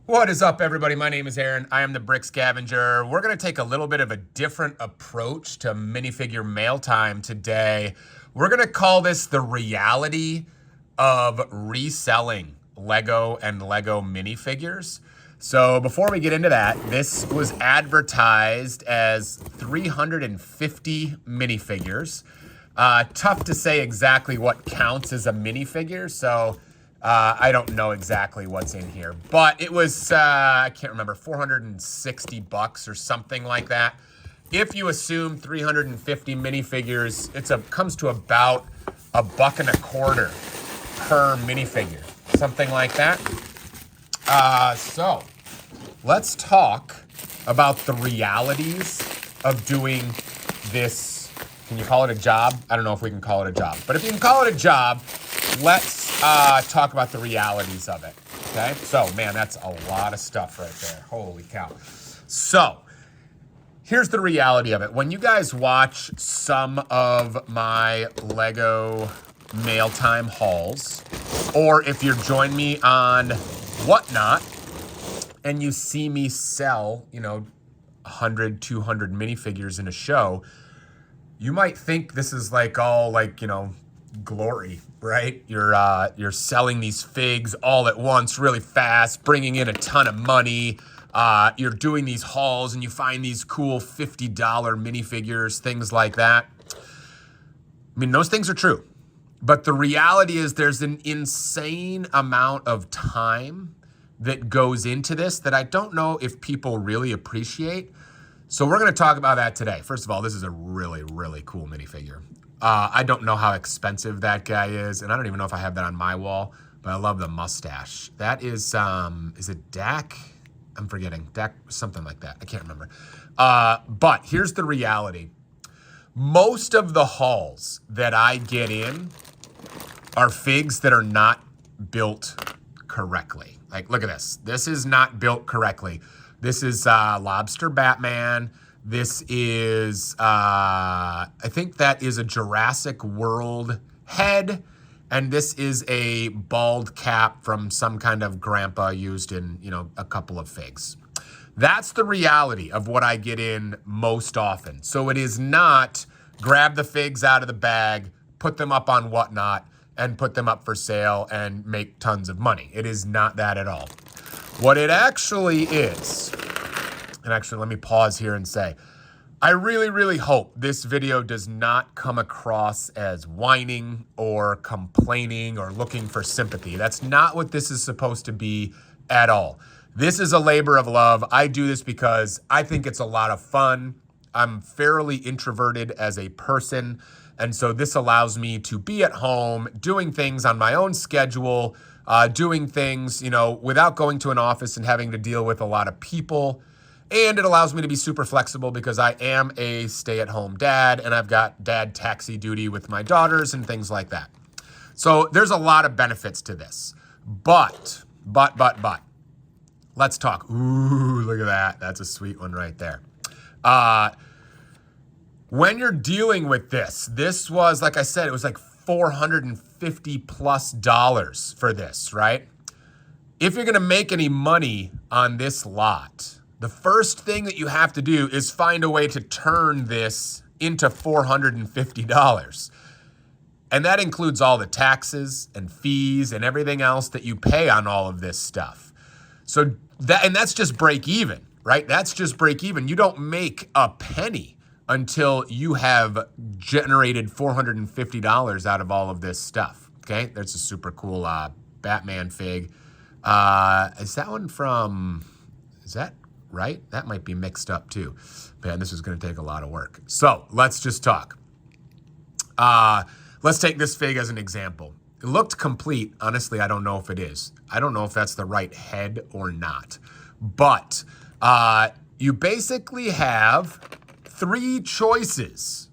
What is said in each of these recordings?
What is up, everybody? My name is Aaron. I am the Brick Scavenger. We're going to take a little bit of a different approach to minifigure mail time today. We're going to call this the reality of reselling Lego and Lego minifigures. So before we get into that, this was advertised as 350 minifigures. Tough to say exactly what counts as a minifigure, so I don't know exactly what's in here, but it was, I can't remember, 460 bucks or something like that. If you assume 350 minifigures, comes to about $1.25 per minifigure, something like that. So let's talk about the realities of doing this. Can you call it a job? I don't know if we can call it a job, but if you can call it a job, let's talk about the realities of it, okay? So, man, that's a lot of stuff right there. Holy cow. So, here's the reality of it. When you guys watch some of my Lego mail time hauls, or if you're joining me on Whatnot, and you see me sell, 100, 200 minifigures in a show, you might think this is all glory, right? You're selling these figs all at once really fast, bringing in a ton of money. You're doing these hauls and you find these cool $50 minifigures, things like that. I mean, those things are true. But the reality is there's an insane amount of time that goes into this that I don't know if people really appreciate. So we're going to talk about that today. First of all, this is a really, really cool minifigure. I don't know how expensive that guy is, and I don't even know if I have that on my wall, but I love the mustache. That is it Dak? I'm forgetting. Dak, something like that. I can't remember. But here's the reality. Most of the hauls that I get in are figs that are not built correctly. Like, look at this. This is not built correctly. This is Lobster Batman. This is, I think that is a Jurassic World head. And this is a bald cap from some kind of grandpa used in, a couple of figs. That's the reality of what I get in most often. So it is not grab the figs out of the bag, put them up on Whatnot, and put them up for sale and make tons of money. It is not that at all. What it actually is, and actually let me pause here and say, I really, really hope this video does not come across as whining or complaining or looking for sympathy. That's not what this is supposed to be at all. This is a labor of love. I do this because I think it's a lot of fun. I'm fairly introverted as a person, and so this allows me to be at home doing things on my own schedule, doing things, without going to an office and having to deal with a lot of people. And it allows me to be super flexible because I am a stay-at-home dad and I've got dad taxi duty with my daughters and things like that. So there's a lot of benefits to this. But, let's talk. Ooh, look at that. That's a sweet one right there. When you're dealing with this was, like I said, it was like $450+ for this, right? If you're going to make any money on this lot, the first thing that you have to do is find a way to turn this into $450. And that includes all the taxes and fees and everything else that you pay on all of this stuff. So that's just break even, right? That's just break even. You don't make a penny until you have generated $450 out of all of this stuff, okay? That's a super cool Batman fig. Is that one from, is that right? That might be mixed up too. Man, this is gonna take a lot of work. So let's just talk. Let's take this fig as an example. It looked complete. Honestly, I don't know if it is. I don't know if that's the right head or not. But you basically have 3 choices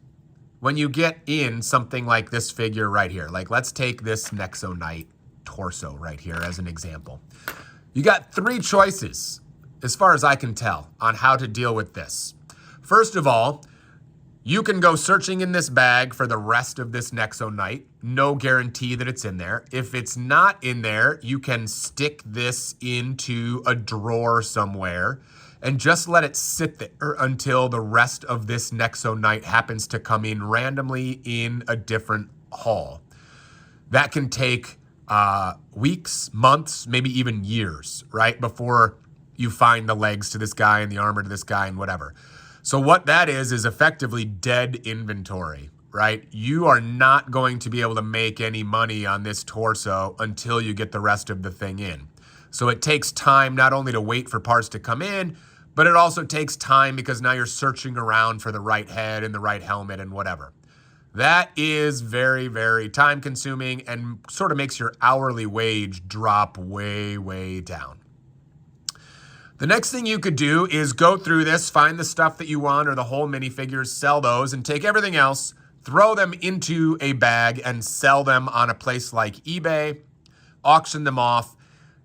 when you get in something like this figure right here. Like, let's take this Nexo Knight torso right here as an example. You got 3 choices, as far as I can tell, on how to deal with this. First of all, You can go searching in this bag for the rest of this Nexo night. No guarantee that it's in there. If it's not in there, you can stick this into a drawer somewhere and just let it sit there until the rest of this Nexo night happens to come in randomly in a different haul. That can take weeks, months, maybe even years, right? Before you find the legs to this guy and the armor to this guy and whatever. So what that is effectively dead inventory, right? You are not going to be able to make any money on this torso until you get the rest of the thing in. So it takes time not only to wait for parts to come in, but it also takes time because now you're searching around for the right head and the right helmet and whatever. That is very, very time consuming and sort of makes your hourly wage drop way, way down. The next thing you could do is go through this, find the stuff that you want or the whole minifigures, sell those, and take everything else, throw them into a bag and sell them on a place like eBay, auction them off.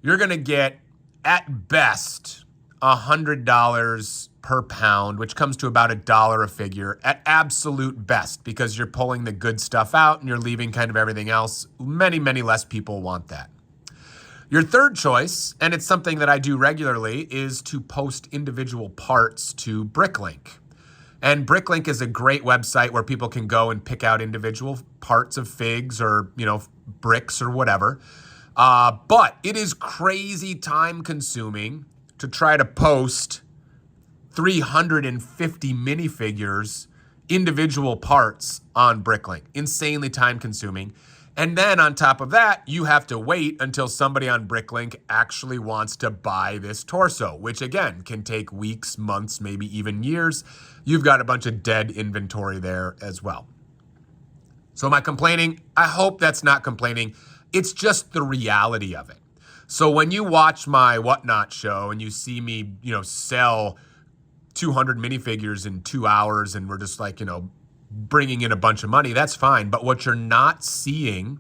You're going to get, at best, $100 per pound, which comes to about $1 a figure at absolute best because you're pulling the good stuff out and you're leaving kind of everything else. Many, many less people want that. Your third choice, and it's something that I do regularly, is to post individual parts to Bricklink. And Bricklink is a great website where people can go and pick out individual parts of figs or, bricks or whatever. But it is crazy time consuming to try to post 350 minifigures, individual parts on Bricklink. Insanely time consuming. And then on top of that, you have to wait until somebody on Bricklink actually wants to buy this torso, which again, can take weeks, months, maybe even years. You've got a bunch of dead inventory there as well. So am I complaining? I hope that's not complaining. It's just the reality of it. So when you watch my Whatnot show and you see me, sell 200 minifigures in 2 hours and we're just like, bringing in a bunch of money, that's fine. But what you're not seeing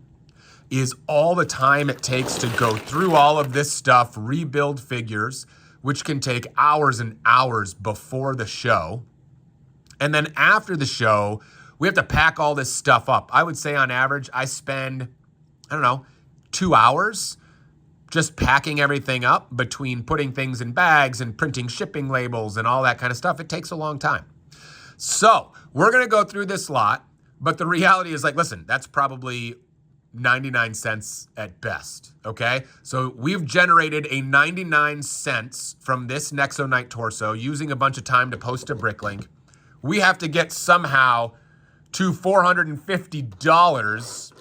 is all the time it takes to go through all of this stuff, rebuild figures, which can take hours and hours before the show. And then after the show, we have to pack all this stuff up. I would say on average, I spend, 2 hours just packing everything up between putting things in bags and printing shipping labels and all that kind of stuff. It takes a long time. So we're going to go through this lot, but the reality is listen, that's probably 99 cents at best, okay? So we've generated a 99 cents from this Nexo Night torso using a bunch of time to post to Bricklink. We have to get somehow to $450,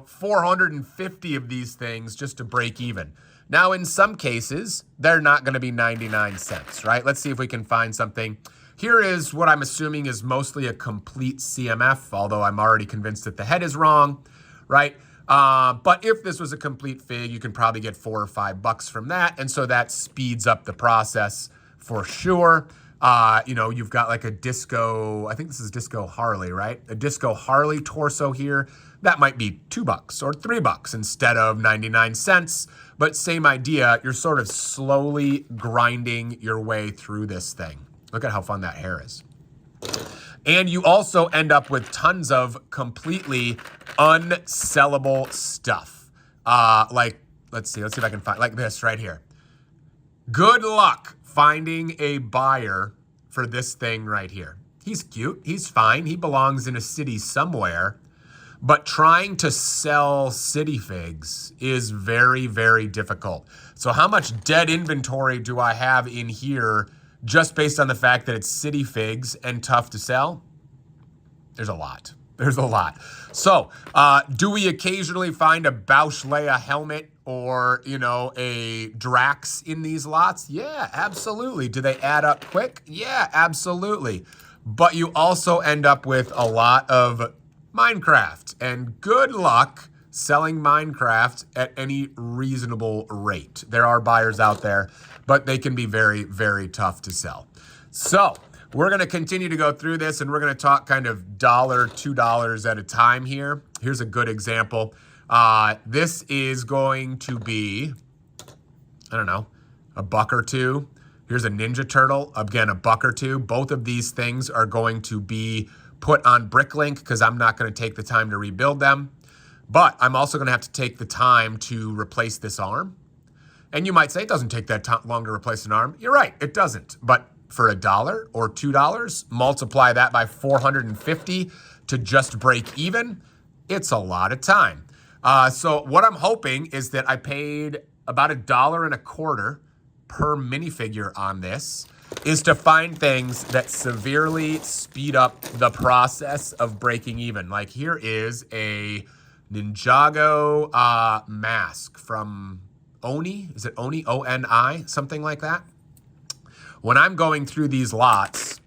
450 of these things just to break even. Now, in some cases, they're not going to be 99 cents, right? Let's see if we can find something. Here is what I'm assuming is mostly a complete CMF, although I'm already convinced that the head is wrong, right? But if this was a complete fig, you can probably get $4 or $5 from that. And so that speeds up the process for sure. You've got like a Disco, I think this is Disco Harley, right? A Disco Harley torso here. That might be $2 or $3 instead of 99 cents. But same idea, you're sort of slowly grinding your way through this thing. Look at how fun that hair is. And you also end up with tons of completely unsellable stuff. Let's see if I can find, like this right here. Good luck finding a buyer for this thing right here. He's cute, he's fine, he belongs in a city somewhere, but trying to sell city figs is very, very difficult. So how much dead inventory do I have in here just based on the fact that it's city figs and tough to sell? There's a lot. There's a lot. So do we occasionally find a Bausch Leia helmet or, a Drax in these lots? Yeah, absolutely. Do they add up quick? Yeah, absolutely. But you also end up with a lot of Minecraft, and good luck selling Minecraft at any reasonable rate. There are buyers out there, but they can be very, very tough to sell. So we're going to continue to go through this, and we're going to talk kind of $1, $2 at a time here. Here's a good example. This is going to be, $1 or $2. Here's a Ninja Turtle. Again, $1 or $2. Both of these things are going to be put on Bricklink because I'm not going to take the time to rebuild them. But I'm also going to have to take the time to replace this arm. And you might say it doesn't take that long to replace an arm. You're right, it doesn't. But for $1 or $2, multiply that by 450 to just break even, it's a lot of time. So what I'm hoping is that I paid about $1.25 per minifigure on this, is to find things that severely speed up the process of breaking even. Like here is a Ninjago mask from Oni. Is it Oni? O-N-I? Something like that. When I'm going through these lots,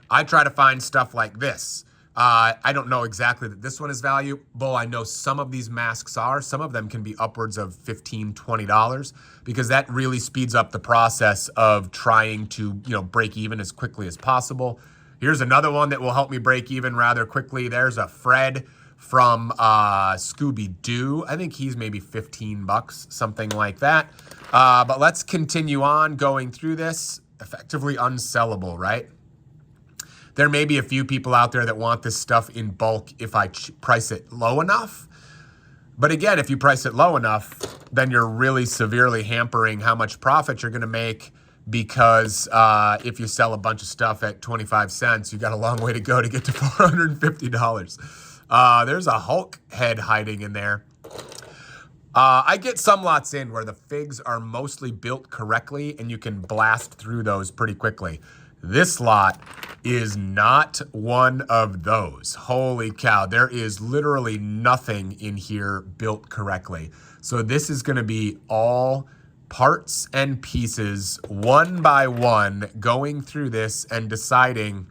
I try to find stuff like this. I don't know exactly that this one is valuable. I know some of these masks are. Some of them can be upwards of $15, $20 because that really speeds up the process of trying to, break even as quickly as possible. Here's another one that will help me break even rather quickly. There's a Fred from Scooby-Doo. I think he's maybe 15 bucks, something like that. But let's continue on going through this. Effectively unsellable, right? There may be a few people out there that want this stuff in bulk if I price it low enough. But again, if you price it low enough, then you're really severely hampering how much profit you're going to make because if you sell a bunch of stuff at 25 cents, you got a long way to go to get to $450. There's a Hulk head hiding in there. I get some lots in where the figs are mostly built correctly and you can blast through those pretty quickly. This lot is not one of those. Holy cow, there is literally nothing in here built correctly. So this is going to be all parts and pieces, one by one, going through this and deciding,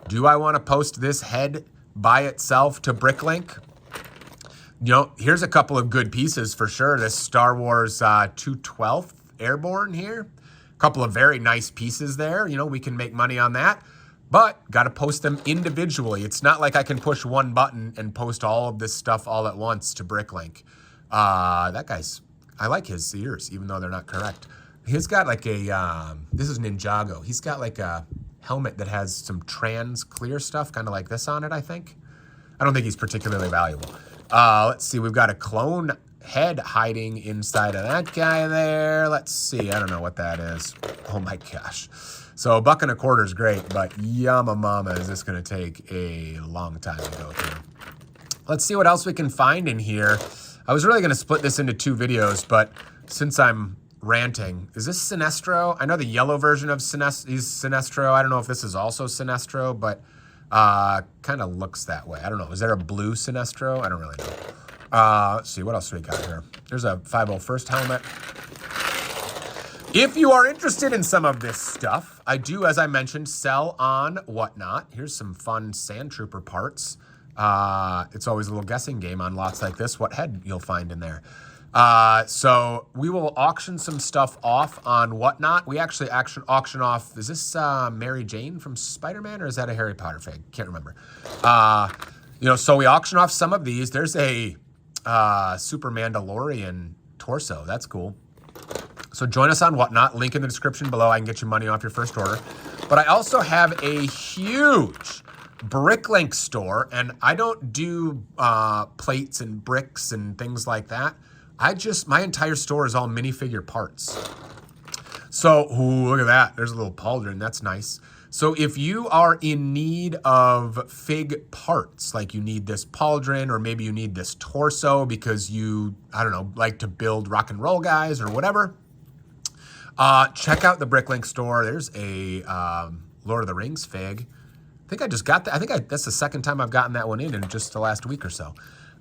do I want to post this head by itself to Bricklink? Here's a couple of good pieces for sure. This Star Wars 212th Airborne here. A couple of very nice pieces there. We can make money on that. But got to post them individually. It's not like I can push one button and post all of this stuff all at once to Bricklink. That guy's, I like his ears, even though they're not correct. He's got like a, this is Ninjago. He's got like a helmet that has some trans clear stuff, kind of like this on it, I think. I don't think he's particularly valuable. Let's see, we've got a clone head hiding inside of that guy there. Let's see, I don't know what that is. Oh my gosh. So $1.25 is great, but yama mama, is this gonna take a long time to go through. Let's see what else we can find in here. I was really gonna split this into 2 videos, but since I'm ranting, is this Sinestro? I know the yellow version of Sinestro. I don't know if this is also Sinestro, but kind of looks that way. I don't know. Is there a blue Sinestro? I don't really know. Let's see. What else do we got here? There's a 501st helmet. If you are interested in some of this stuff, I do, as I mentioned, sell on Whatnot. Here's some fun Sand Trooper parts. It's always a little guessing game on lots like this, what head you'll find in there. So we will auction some stuff off on Whatnot. We actually auction off, is this Mary Jane from Spider-Man, or is that a Harry Potter fig? Can't remember. So we auction off some of these. There's a Super Mandalorian torso. That's cool. So join us on Whatnot. Link in the description below. I can get you money off your first order. But I also have a huge Bricklink store, and I don't do plates and bricks and things like that. My entire store is all minifigure parts. So, ooh, look at that. There's a little pauldron. That's nice. So if you are in need of fig parts, like you need this pauldron, or maybe you need this torso because you, I don't know, like to build rock and roll guys or whatever, check out the Bricklink store. There's a Lord of the Rings fig. I think I just got that. That's the second time I've gotten that one in just the last week or so.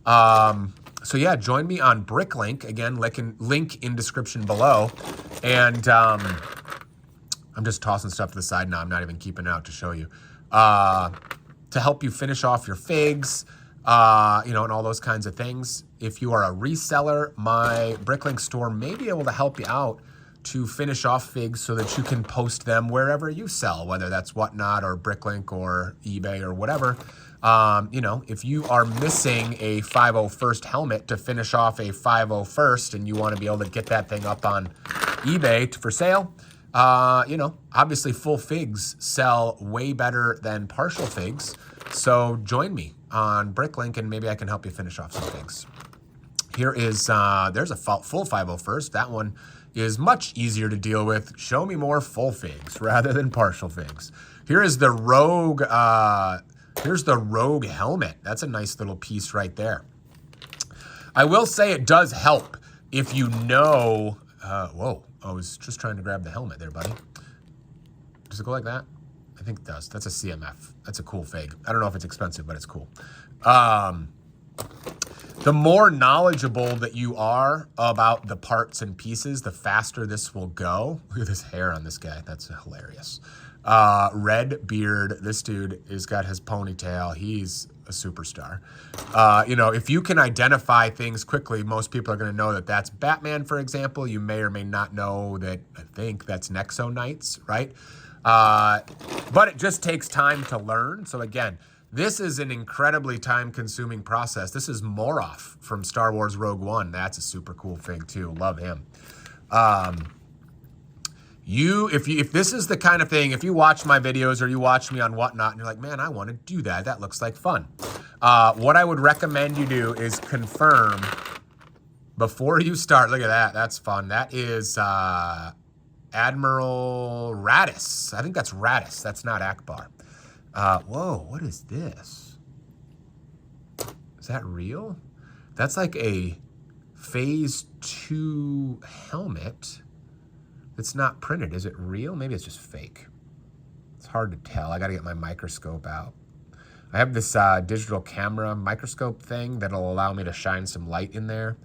So yeah, join me on Bricklink. Again, link in description below. And I'm just tossing stuff to the side now. I'm not even keeping it out to show you. To help you finish off your figs, and all those kinds of things. If you are a reseller, my Bricklink store may be able to help you out to finish off figs so that you can post them wherever you sell, whether that's Whatnot or Bricklink or eBay or whatever. If you are missing a 501st helmet to finish off a 501st and you want to be able to get that thing up on eBay for sale, obviously full figs sell way better than partial figs. So join me on Bricklink, and maybe I can help you finish off some figs. Here is, there's a full 501st. That one is much easier to deal with. Show me more full figs rather than partial figs. Here is the Rogue, here's the Rogue helmet. That's a nice little piece right there. I will say it does help if you know, whoa, I was just trying to grab the helmet there, buddy. Does it go like that? I think it does. That's a CMF. That's a cool fig. I don't know if it's expensive, but it's cool. The more knowledgeable that you are about the parts and pieces, the faster this will go. Look at this hair on this guy. That's hilarious. Red beard. This dude has got his ponytail. He's a superstar. You know, if you can identify things quickly, most people are going to know that that's Batman, for example. You may or may not know that, I think that's Nexo Knights, right? But it just takes time to learn. So again, this is an incredibly time-consuming process. This is Moroff from Star Wars Rogue One. That's a super cool fig too. Love him. If this is the kind of thing, if you watch my videos or you watch me on Whatnot and you're like, man, I want to do that. That looks like fun. What I would recommend you do is confirm before you start. Look at that. That's fun. That is Admiral Raddus. I think that's Raddus. That's not Akbar. Whoa, what is this? Is that real? That's like a Phase 2 helmet that's not printed. Is it real? Maybe it's just fake. It's hard to tell. I got to get my microscope out. I have this digital camera microscope thing that'll allow me to shine some light in there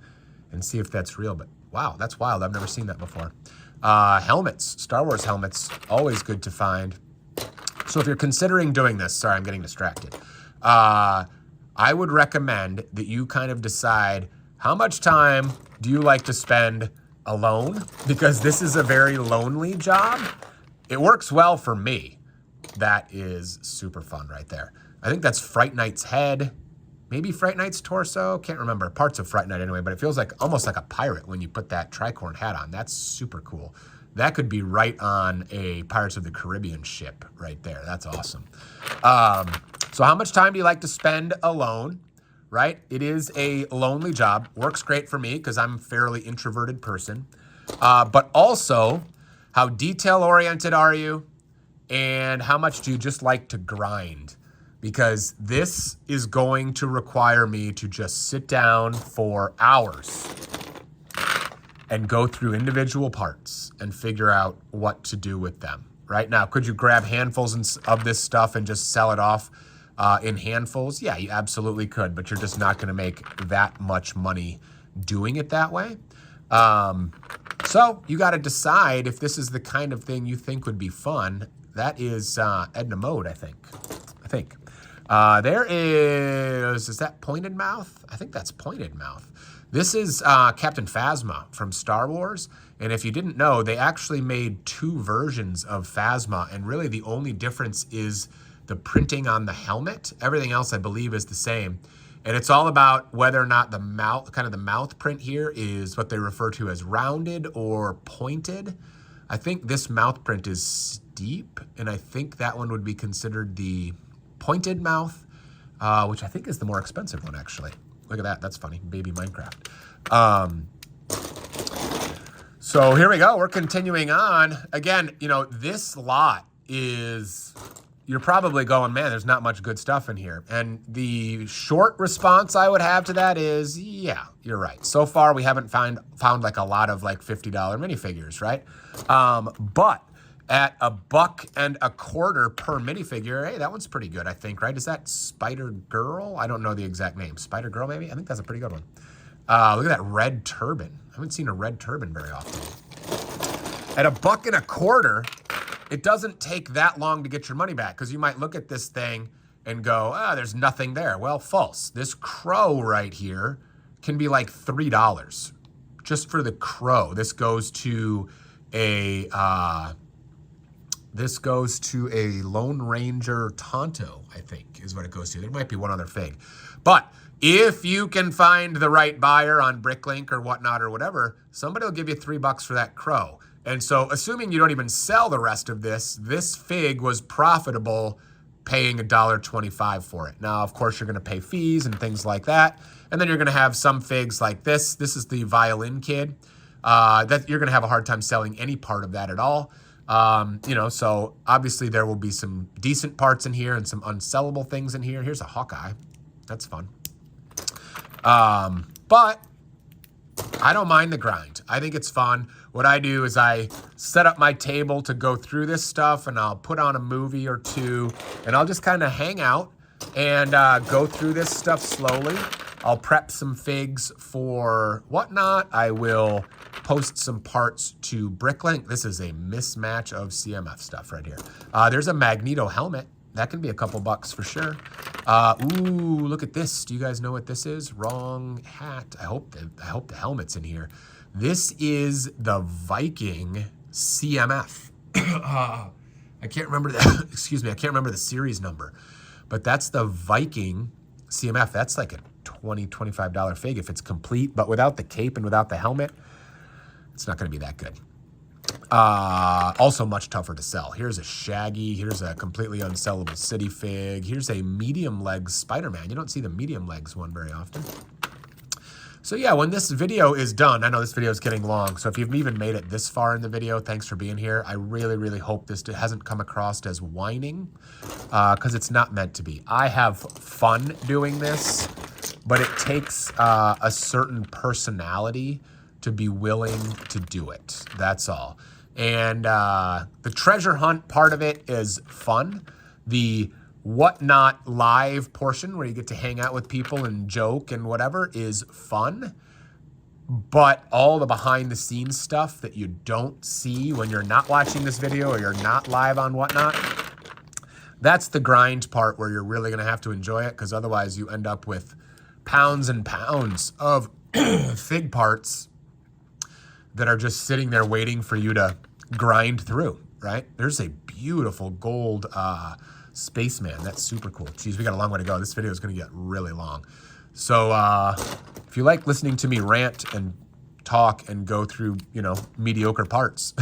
and see if that's real. But wow, that's wild. I've never seen that before. Helmets, Star Wars helmets, always good to find. So if you're considering doing this, sorry, I'm getting distracted. I would recommend that you kind of decide how much time do you like to spend alone, because this is a very lonely job. It works well for me. That is super fun right there. I think that's Fright Knight's head, maybe Fright Knight's torso. Can't remember, parts of Fright Knight anyway, but it feels like almost like a pirate when you put that tricorn hat on. That's super cool. That could be right on a Pirates of the Caribbean ship right there. That's awesome. So how much time do you like to spend alone, right? It is a lonely job. Works great for me because I'm a fairly introverted person. But also, how detail-oriented are you? And how much do you just like to grind? Because this is going to require me to just sit down for hours and go through individual parts and figure out what to do with them. Right now, could you grab handfuls of this stuff and just sell it off in handfuls? Yeah, you absolutely could, but you're just not going to make that much money doing it that way. So you got to decide if this is the kind of thing you think would be fun. That is Edna Mode, I think. There is that Pointed Mouth? I think that's Pointed Mouth. This is Captain Phasma from Star Wars. And if you didn't know, they actually made 2 versions of Phasma. And really the only difference is the printing on the helmet. Everything else, I believe, is the same. And it's all about whether or not the mouth, kind of the mouth print here is what they refer to as rounded or pointed. I think this mouth print is steep. And I think that one would be considered the pointed mouth, which I think is the more expensive one, actually. Look at that. That's funny. Baby Minecraft. So here we go. We're continuing on. Again, you know, this lot is, you're probably going, man, there's not much good stuff in here. And the short response I would have to that is, yeah, you're right. So far, we haven't found like a lot of like $50 minifigures, right? But at $1.25 per minifigure, hey, that one's pretty good, I think, right? Is that Spider Girl? I don't know the exact name. Spider Girl, maybe? I think that's a pretty good one. Look at that red turban. I haven't seen a red turban very often. At $1.25, it doesn't take that long to get your money back, because you might look at this thing and go, there's nothing there. Well, false. This crow right here can be like $3 just for the crow. This goes to a Lone Ranger Tonto, I think, is what it goes to. There might be one other fig. But if you can find the right buyer on Bricklink or whatnot or whatever, somebody will give you $3 for that crow. And so assuming you don't even sell the rest of this, this fig was profitable paying $1.25 for it. Now, of course, you're going to pay fees and things like that. And then you're going to have some figs like this. This is the violin kid. That you're going to have a hard time selling any part of that at all. You know, so obviously there will be some decent parts in here and some unsellable things in here. Here's a Hawkeye. That's fun. But I don't mind the grind. I think it's fun. What I do is I set up my table to go through this stuff, and I'll put on a movie or two, and I'll just kind of hang out and go through this stuff slowly. I'll prep some figs for whatnot. I will post some parts to Bricklink. This is a mismatch of CMF stuff right here. There's a Magneto helmet. That can be a couple bucks for sure. Ooh, look at this. Do you guys know what this is? Wrong hat. I hope the helmet's in here. This is the Viking CMF. I can't remember the, excuse me, I can't remember the series number, but that's the Viking CMF. That's like a $20, $25 fig if it's complete, but without the cape and without the helmet, it's not going to be that good. Also much tougher to sell. Here's a Shaggy. Here's a completely unsellable city fig. Here's a medium legs Spider-Man. You don't see the medium legs one very often. So yeah, when this video is done, I know this video is getting long, so if you've even made it this far in the video, thanks for being here. I really, really hope this hasn't come across as whining, because it's not meant to be. I have fun doing this, but it takes a certain personality to be willing to do it. That's all. And the treasure hunt part of it is fun. The whatnot live portion where you get to hang out with people and joke and whatever is fun. But all the behind the scenes stuff that you don't see when you're not watching this video or you're not live on whatnot, that's the grind part where you're really gonna have to enjoy it, because otherwise you end up with pounds and pounds of fig parts that are just sitting there waiting for you to grind through, right? There's a beautiful gold spaceman. That's super cool. Geez, we got a long way to go. This video is going to get really long. So if you like listening to me rant and talk and go through, you know, mediocre parts,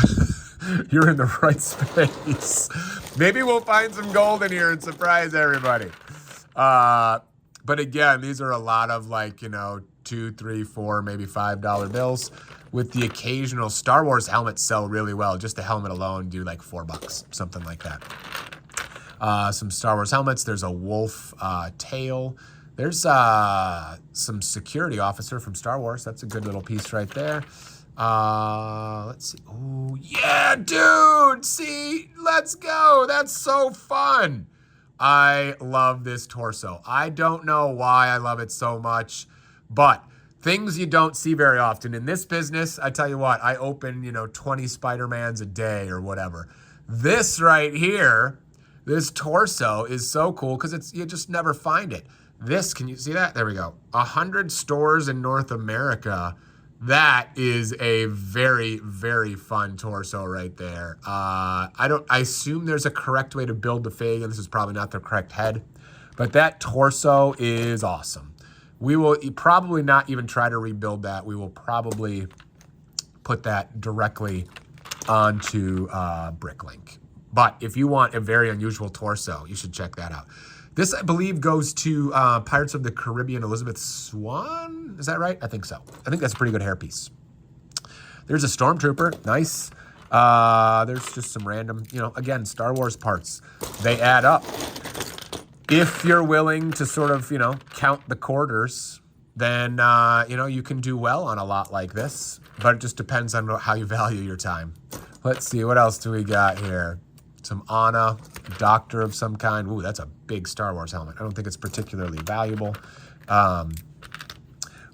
you're in the right space. Maybe we'll find some gold in here and surprise everybody. But again, these are a lot of, like, you know, $2, $3, $4, maybe $5 bills. With the occasional Star Wars helmets sell really well. Just the helmet alone do like $4, something like that. Some Star Wars helmets. There's a wolf tail. There's some security officer from Star Wars. That's a good little piece right there. Let's see. Oh, yeah, dude. See, let's go. That's so fun. I love this torso. I don't know why I love it so much, but things you don't see very often. In this business, I tell you what, I open, you know, 20 Spider-Mans a day or whatever. This right here, this torso is so cool because you just never find it. This, can you see that? There we go. 100 stores in North America. That is a very, very fun torso right there. I assume there's a correct way to build the fig, and this is probably not the correct head, but that torso is awesome. We will probably not even try to rebuild that. We will probably put that directly onto Bricklink. But if you want a very unusual torso, you should check that out. This, I believe, goes to Pirates of the Caribbean Elizabeth Swan. Is that right? I think so. I think that's a pretty good hairpiece. There's a Stormtrooper. Nice. There's just some random, you know, again, Star Wars parts. They add up. If you're willing to sort of, you know, count the quarters, then, you know, you can do well on a lot like this. But it just depends on how you value your time. Let's see, what else do we got here? Some Anna, doctor of some kind. Ooh, that's a big Star Wars helmet. I don't think it's particularly valuable.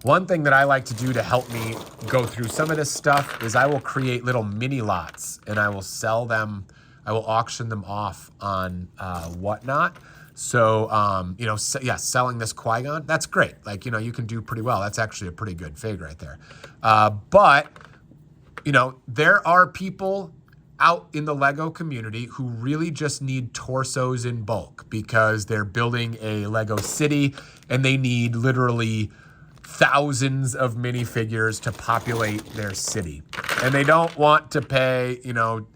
One thing that I like to do to help me go through some of this stuff is I will create little mini lots and I will sell them. I will auction them off on whatnot. So, you know, yeah, selling this Qui-Gon, that's great. Like, you know, you can do pretty well. That's actually a pretty good fig right there. But, you know, there are people out in the Lego community who really just need torsos in bulk because they're building a Lego city and they need literally thousands of minifigures to populate their city. And they don't want to pay, you know,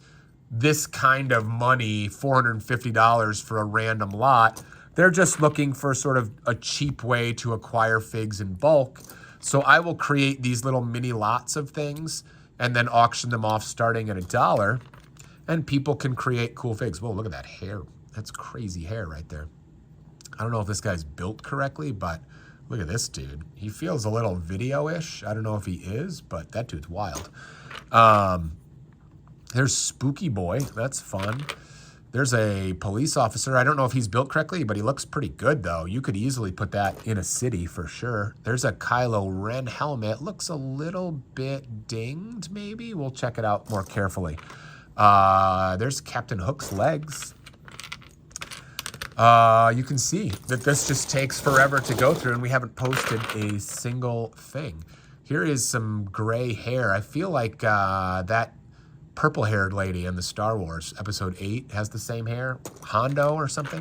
this kind of money, $450 for a random lot. They're just looking for sort of a cheap way to acquire figs in bulk. So I will create these little mini lots of things and then auction them off starting at $1. And people can create cool figs. Whoa, look at that hair. That's crazy hair right there. I don't know if this guy's built correctly, but look at this dude. He feels a little video-ish. I don't know if he is, but that dude's wild. There's Spooky Boy. That's fun. There's a police officer. I don't know if he's built correctly, but he looks pretty good, though. You could easily put that in a city for sure. There's a Kylo Ren helmet. Looks a little bit dinged, maybe. We'll check it out more carefully. There's Captain Hook's legs. You can see that this just takes forever to go through, and we haven't posted a single thing. Here is some gray hair. I feel like that purple-haired lady in the Star Wars Episode 8 has the same hair. Hondo or something?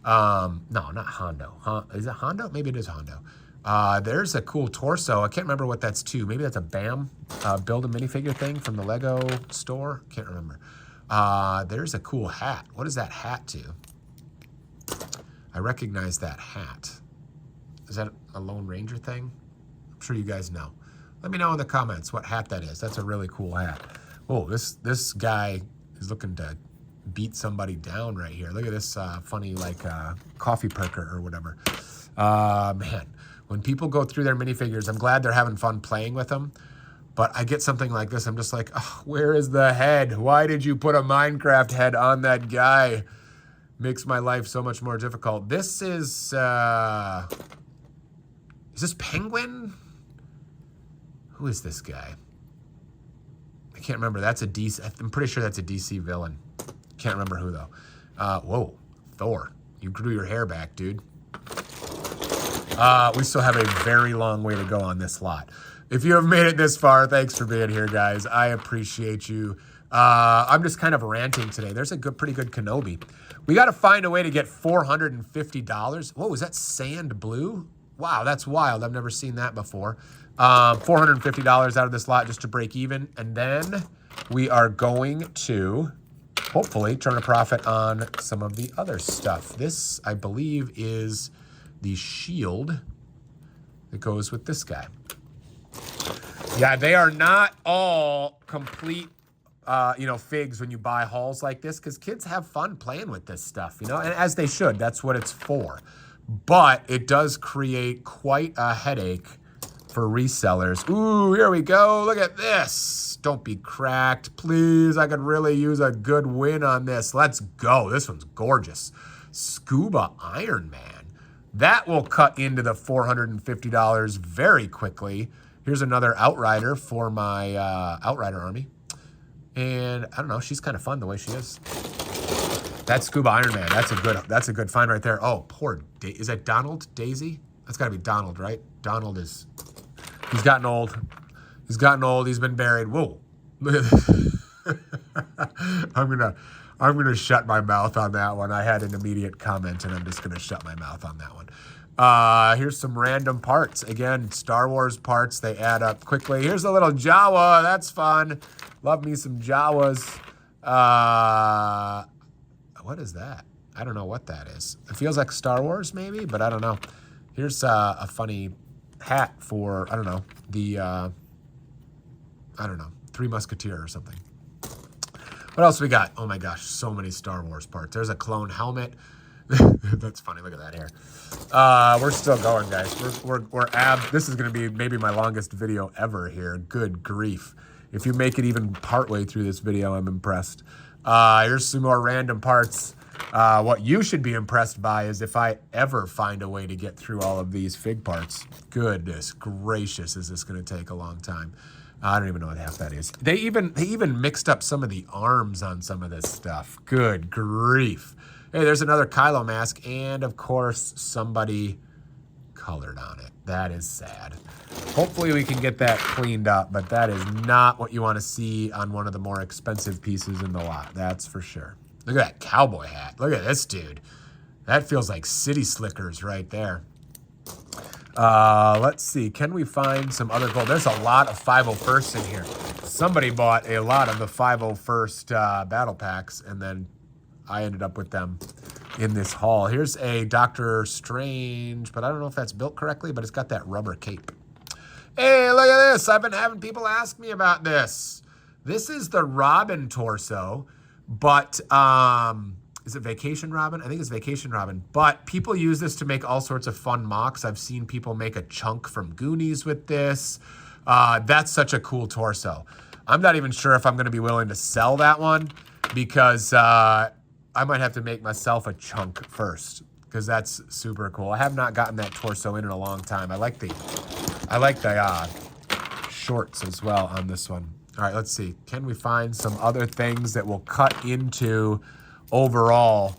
No, not Hondo. Is it Hondo? Maybe it is Hondo. There's a cool torso. I can't remember what that's to. Maybe that's a BAM, build a minifigure thing from the Lego store. Can't remember. There's a cool hat. What is that hat to? I recognize that hat. Is that a Lone Ranger thing? I'm sure you guys know. Let me know in the comments what hat that is. That's a really cool hat. Oh, this guy is looking to beat somebody down right here. Look at this funny like coffee perker or whatever. Man, when people go through their minifigures, I'm glad they're having fun playing with them. But I get something like this, I'm just like, oh, where is the head? Why did you put a Minecraft head on that guy? Makes my life so much more difficult. This is this Penguin? Who is this guy? I can't remember. That's a DC. I'm pretty sure that's a DC villain. Can't remember who though. Whoa, Thor. You grew your hair back, dude. We still have a very long way to go on this lot. If you have made it this far, thanks for being here, guys. I appreciate you. I'm just kind of ranting today. There's a pretty good Kenobi. We got to find a way to get $450. Whoa, is that sand blue? Wow, that's wild. I've never seen that before. $450 out of this lot just to break even. And then we are going to hopefully turn a profit on some of the other stuff. This, I believe, is the shield that goes with this guy. Yeah, they are not all complete figs when you buy hauls like this, because kids have fun playing with this stuff, and as they should. That's what it's for. But it does create quite a headache for resellers. Ooh, here we go. Look at this. Don't be cracked, please. I could really use a good win on this. Let's go. This one's gorgeous. Scuba Iron Man. That will cut into the $450 very quickly. Here's another Outrider for my Outrider army. And I don't know, she's kind of fun the way she is. That's Scuba Iron Man. That's a good find right there. Oh, poor is that Donald Daisy? That's got to be Donald, right? Donald is. He's gotten old. He's gotten old. He's been buried. Whoa! Look at this. I'm gonna shut my mouth on that one. I had an immediate comment, and I'm just gonna shut my mouth on that one. Here's some random parts. Again, Star Wars parts. They add up quickly. Here's a little Jawa. That's fun. Love me some Jawas. What is that? I don't know what that is. It feels like Star Wars maybe, but I don't know. Here's a funny hat for, I don't know, the, Three Musketeer or something. What else we got? Oh my gosh, so many Star Wars parts. There's a clone helmet. That's funny. Look at that hair. We're still going, guys. This is going to be maybe my longest video ever here. Good grief. If you make it even partway through this video, I'm impressed. Here's some more random parts. What you should be impressed by is if I ever find a way to get through all of these fig parts. Goodness gracious, is this going to take a long time. I don't even know what half that is. They even mixed up some of the arms on some of this stuff. Good grief. Hey, there's another Kylo mask, and of course, somebody colored on it. That is sad. Hopefully we can get that cleaned up, but that is not what you want to see on one of the more expensive pieces in the lot. That's for sure. Look at that cowboy hat. Look at this dude. That feels like City Slickers right there. Let's see. Can we find some other gold? There's a lot of 501st in here. Somebody bought a lot of the 501st battle packs, and then I ended up with them in this haul. Here's a Doctor Strange, but I don't know if that's built correctly, but it's got that rubber cape. Hey, look at this. I've been having people ask me about this. This is the Robin torso, but is it Vacation Robin? I think it's Vacation Robin. But people use this to make all sorts of fun mocks. I've seen people make a chunk from Goonies with this. That's such a cool torso. I'm not even sure if I'm going to be willing to sell that one because I might have to make myself a chunk first because that's super cool. I have not gotten that torso in a long time. I like the shorts as well on this one. All right, let's see. Can we find some other things that will cut into overall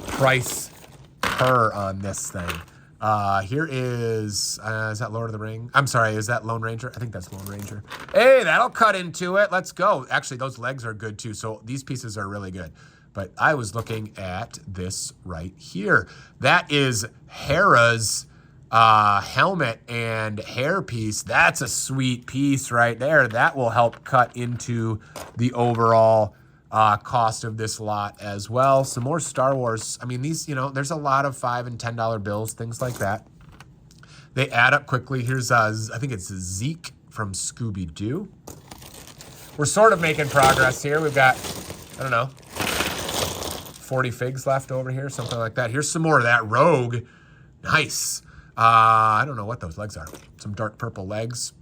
price per on this thing? Here is that Lord of the Ring? I'm sorry, is that Lone Ranger? I think that's Lone Ranger. Hey, that'll cut into it. Let's go. Actually, those legs are good too. So these pieces are really good. But I was looking at this right here. That is Hera's helmet and hair piece. That's a sweet piece right there. That will help cut into the overall cost of this lot as well. Some more Star Wars. I mean, these, there's a lot of $5 and $10 bills, things like that. They add up quickly. Here's, I think it's Zeke from Scooby-Doo. We're sort of making progress here. We've got, I don't know, 40 figs left over here, something like that. Here's some more of that Rogue. Nice. I don't know what those legs are. Some dark purple legs.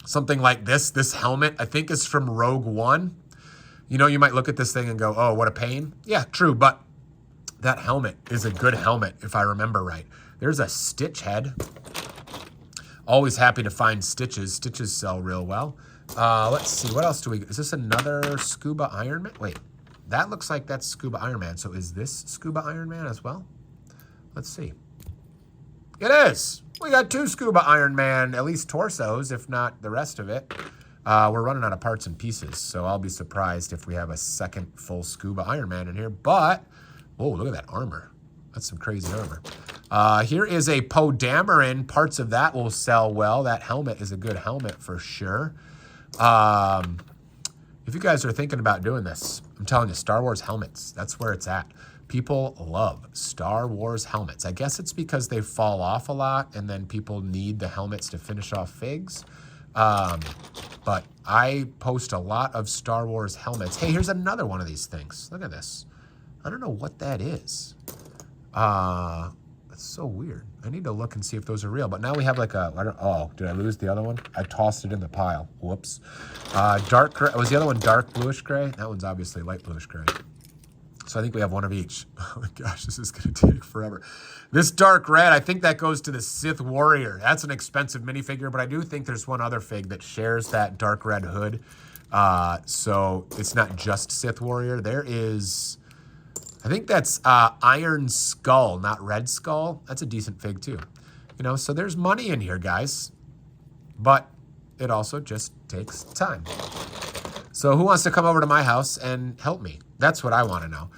Something like this. This helmet, I think, is from Rogue One. You might look at this thing and go, oh, what a pain. Yeah, true, but that helmet is a good helmet, if I remember right. There's a Stitch head. Always happy to find Stitches. Stitches sell real well. Let's see, what else do we get? Is this another Scuba Iron Man? Wait, that looks like that's Scuba Iron Man. So is this Scuba Iron Man as well? Let's see. It is. We got 2 Scuba Iron Man, at least torsos, if not the rest of it. We're running out of parts and pieces, so I'll be surprised if we have a second full Scuba Iron Man in here. But, oh, look at that armor. That's some crazy armor. Here is a Poe Dameron. Parts of that will sell well. That helmet is a good helmet for sure. If you guys are thinking about doing this, I'm telling you, Star Wars helmets, that's where it's at. People love Star Wars helmets. I guess it's because they fall off a lot and then people need the helmets to finish off figs. But I post a lot of Star Wars helmets. Hey, here's another one of these things. Look at this. I don't know what that is. That's so weird. I need to look and see if those are real. But now we have like oh, did I lose the other one? I tossed it in the pile. Whoops. Dark gray. Was the other one dark bluish gray? That one's obviously light bluish gray. So I think we have one of each. Oh my gosh, this is going to take forever. This dark red, I think that goes to the Sith Warrior. That's an expensive minifigure, but I do think there's one other fig that shares that dark red hood. So it's not just Sith Warrior. There is, I think that's Iron Skull, not Red Skull. That's a decent fig too. So there's money in here, guys. But it also just takes time. So who wants to come over to my house and help me? That's what I want to know.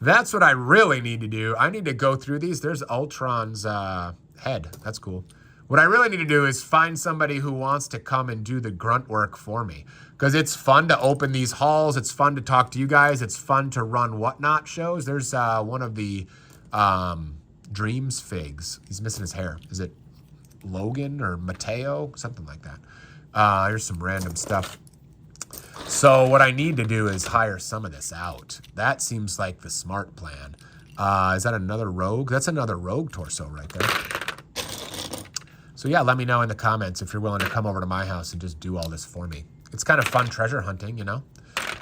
That's what I really need to do. I need to go through these. There's Ultron's head. That's cool. What I really need to do is find somebody who wants to come and do the grunt work for me. Because it's fun to open these hauls. It's fun to talk to you guys. It's fun to run whatnot shows. There's one of the Dreams figs. He's missing his hair. Is it Logan or Mateo? Something like that. Here's some random stuff. So what I need to do is hire some of this out. That seems like the smart plan. Is that another Rogue? That's another Rogue torso right there. So yeah, let me know in the comments if you're willing to come over to my house and just do all this for me. It's kind of fun treasure hunting,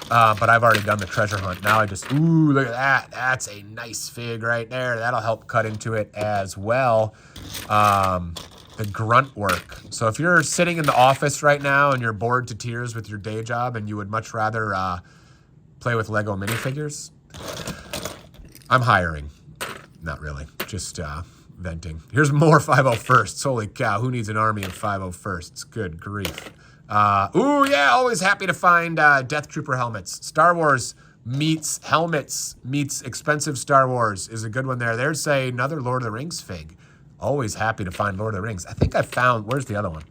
but I've already done the treasure hunt. Now I just, ooh, look at that. That's a nice fig right there. That'll help cut into it as well. The grunt work. So if you're sitting in the office right now and you're bored to tears with your day job and you would much rather play with Lego minifigures, I'm hiring. Not really, just venting. Here's more 501sts. Holy cow, who needs an army of 501sts? Good grief. Ooh, yeah, always happy to find Death Trooper helmets. Star Wars meets helmets meets expensive Star Wars is a good one there. There's another Lord of the Rings fig. Always happy to find Lord of the Rings. I think I found, where's the other one?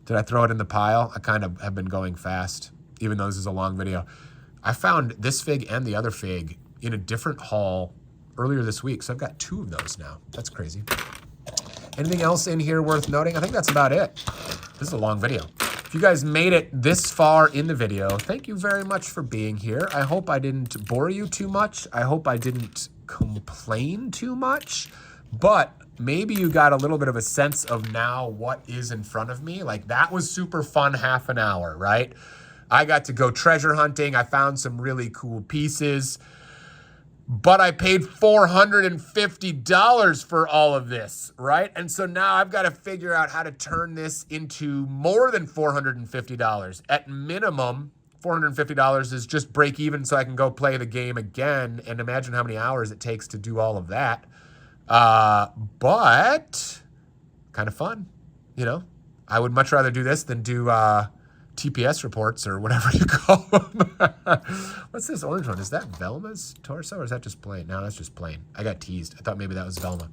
Did I throw it in the pile? I kind of have been going fast, even though this is a long video. I found this fig and the other fig in a different haul earlier this week. So I've got 2 of those now. That's crazy. Anything else in here worth noting? I think that's about it. This is a long video. If you guys made it this far in the video, thank you very much for being here. I hope I didn't bore you too much. I hope I didn't complain too much, but maybe you got a little bit of a sense of now what is in front of me. Like, that was super fun half an hour, right? I got to go treasure hunting. I found some really cool pieces, but I paid $450 for all of this, right? And so now I've got to figure out how to turn this into more than $450. At minimum, $450 is just break even so I can go play the game again, and imagine how many hours it takes to do all of that. But kind of fun, you know? I would much rather do this than do TPS reports or whatever you call them. What's this orange one? Is that Velma's torso or is that just plain? No, that's just plain. I got teased. I thought maybe that was Velma.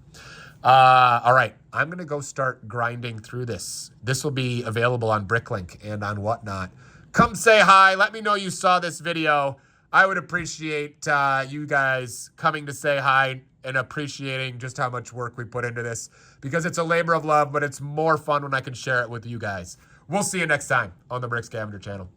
All right, I'm going to go start grinding through this. This will be available on Bricklink and on whatnot. Come say hi. Let me know you saw this video. I would appreciate you guys coming to say hi and appreciating just how much work we put into this, because it's a labor of love, but it's more fun when I can share it with you guys. We'll see you next time on the Brick Scavenger channel.